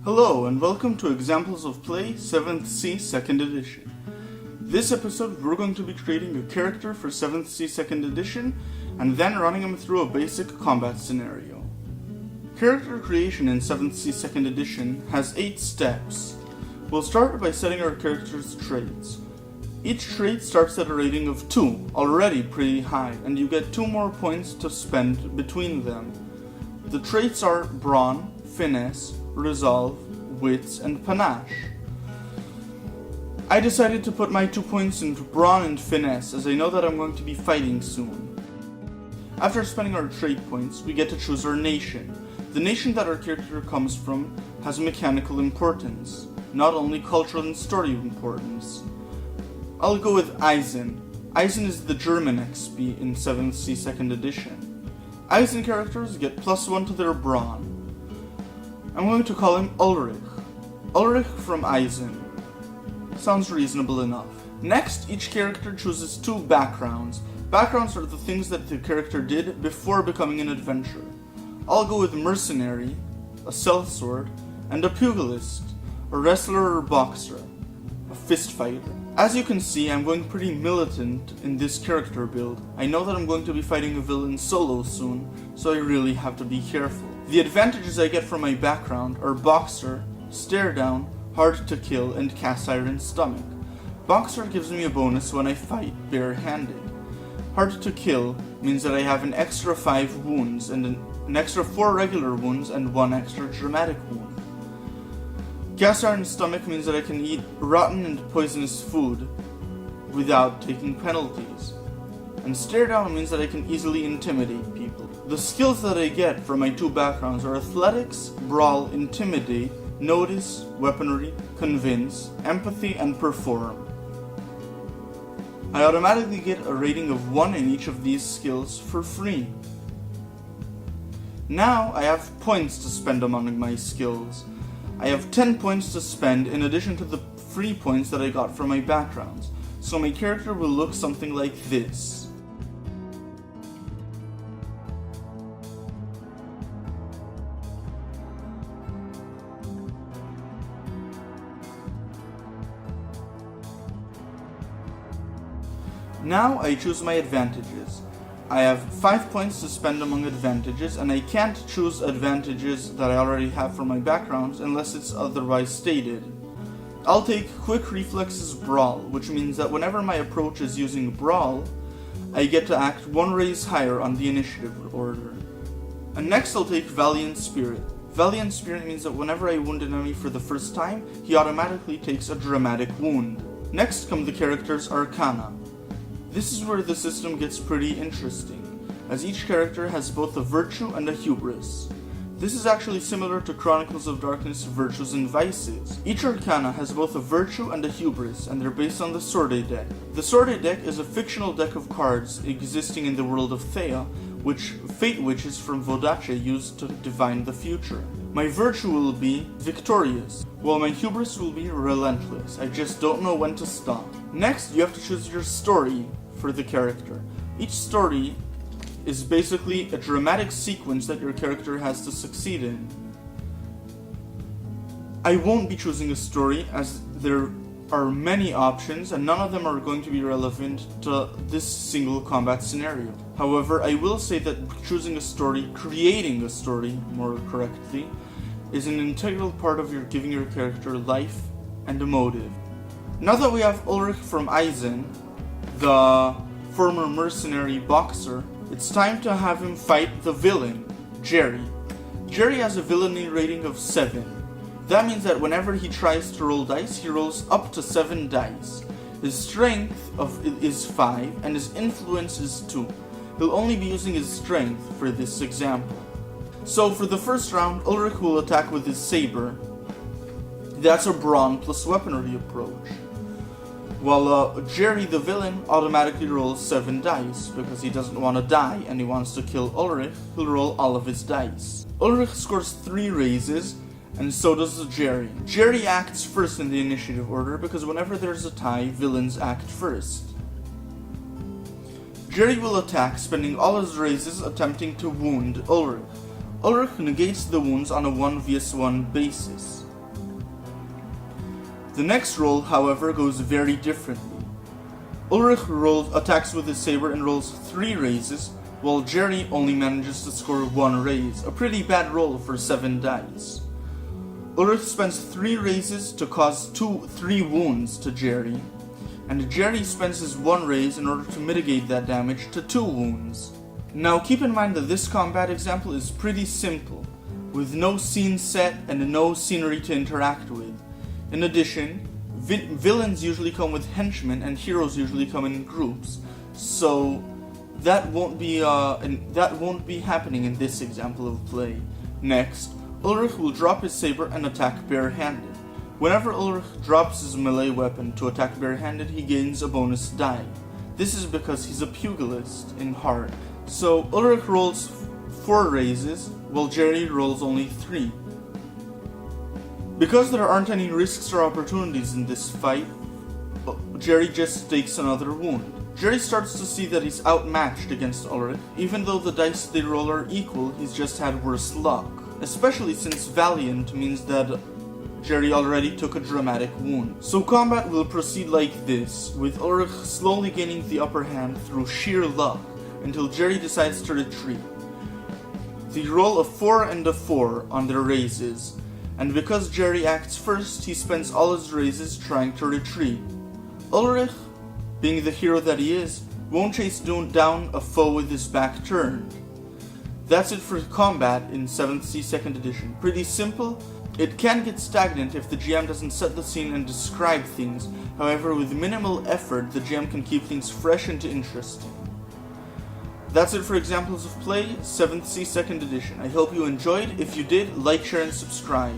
Hello and welcome to Examples of Play 7th C 2nd Edition. This episode we're going to be creating a character for 7th C 2nd Edition and then running him through a basic combat scenario. Character creation in 7th C 2nd Edition has 8 steps. We'll start by setting our character's traits. Each trait starts at a rating of 2, already pretty high, and you get 2 more points to spend between them. The traits are Brawn, Finesse, Resolve, Wits, and Panache. I decided to put my 2 points into Brawn and Finesse as I know that I'm going to be fighting soon. After spending our trait points, we get to choose our nation. The nation that our character comes from has mechanical importance, not only cultural and story importance. I'll go with Eisen. Eisen is the German XP in 7th C 2nd Edition. Eisen characters get +1 to their Brawn. I'm going to call him Ulrich. Ulrich from Eisen. Sounds reasonable enough. Next, each character chooses 2 backgrounds. Backgrounds are the things that the character did before becoming an adventurer. I'll go with Mercenary, a sellsword, and a Pugilist, a wrestler or boxer, a fist fighter. As you can see, I'm going pretty militant in this character build. I know that I'm going to be fighting a villain solo soon, so I really have to be careful. The advantages I get from my background are Boxer, Stare Down, Hard to Kill, and Cast Iron Stomach. Boxer gives me a bonus when I fight barehanded. Hard to Kill means that I have an extra 5 wounds, and an extra 4 regular wounds, and 1 extra dramatic wound. Cast Iron Stomach means that I can eat rotten and poisonous food without taking penalties. And Stare Down means that I can easily intimidate people. The skills that I get from my 2 backgrounds are Athletics, Brawl, Intimidate, Notice, Weaponry, Convince, Empathy, and Perform. I automatically get a rating of 1 in each of these skills for free. Now I have points to spend among my skills. I have 10 points to spend in addition to the free points that I got from my backgrounds, so my character will look something like this. Now I choose my advantages. I have 5 points to spend among advantages, and I can't choose advantages that I already have from my backgrounds unless it's otherwise stated. I'll take Quick Reflexes Brawl, which means that whenever my approach is using Brawl, I get to act 1 raise higher on the initiative order. And next I'll take Valiant Spirit. Valiant Spirit means that whenever I wound an enemy for the first time, he automatically takes a dramatic wound. Next come the character's Arcana. This is where the system gets pretty interesting, as each character has both a virtue and a hubris. This is actually similar to Chronicles of Darkness Virtues and Vices. Each arcana has both a virtue and a hubris, and they're based on the Sorte deck. The Sorte deck is a fictional deck of cards existing in the world of Thea, which Fate Witches from Vodace use to divine the future. My virtue will be victorious, while my hubris will be relentless. I just don't know when to stop. Next, you have to choose your story for the character. Each story is basically a dramatic sequence that your character has to succeed in. I won't be choosing a story as there are many options and none of them are going to be relevant to this single combat scenario. However, I will say that choosing a story, creating a story more correctly, is an integral part of giving your character life and a motive. Now that we have Ulrich from Eisen, the former mercenary boxer, it's time to have him fight the villain, Jerry. Jerry has a villainy rating of 7. That means that whenever he tries to roll dice, he rolls up to 7 dice. His strength is 5 and his influence is 2. He'll only be using his strength for this example. So for the first round, Ulrich will attack with his saber. That's a brawn plus weaponry approach. While Jerry the villain automatically rolls 7 dice because he doesn't want to die and he wants to kill Ulrich, he'll roll all of his dice. Ulrich scores 3 raises and so does Jerry. Jerry acts first in the initiative order because whenever there's a tie, villains act first. Jerry will attack, spending all his raises attempting to wound Ulrich. Ulrich negates the wounds on a 1 vs 1 basis. The next roll, however, goes very differently. Ulrich attacks with his saber and rolls 3 raises, while Jerry only manages to score 1 raise, a pretty bad roll for 7 dice. Ulrich spends 3 raises to cause 3 wounds to Jerry, and Jerry spends his 1 raise in order to mitigate that damage to 2 wounds. Now keep in mind that this combat example is pretty simple, with no scene set and no scenery to interact with. In addition, villains usually come with henchmen and heroes usually come in groups, so that won't be happening in this example of play. Next, Ulrich will drop his saber and attack barehanded. Whenever Ulrich drops his melee weapon to attack barehanded, he gains a bonus die. This is because he's a pugilist in heart. So Ulrich rolls 4 raises, while Jerry rolls only 3. Because there aren't any risks or opportunities in this fight, Jerry just takes another wound. Jerry starts to see that he's outmatched against Ulrich. Even though the dice they roll are equal, he's just had worse luck. Especially since Valiant means that Jerry already took a dramatic wound. So combat will proceed like this, with Ulrich slowly gaining the upper hand through sheer luck, until Jerry decides to retreat. They roll a 4 and a 4 on their raises, and because Jerry acts first, he spends all his raises trying to retreat. Ulrich, being the hero that he is, won't chase down a foe with his back turned. That's it for combat in 7th C 2nd edition. Pretty simple. It can get stagnant if the GM doesn't set the scene and describe things. However, with minimal effort, the GM can keep things fresh and interesting. That's it for examples of play, 7th C 2nd edition. I hope you enjoyed. If you did, like, share, and subscribe.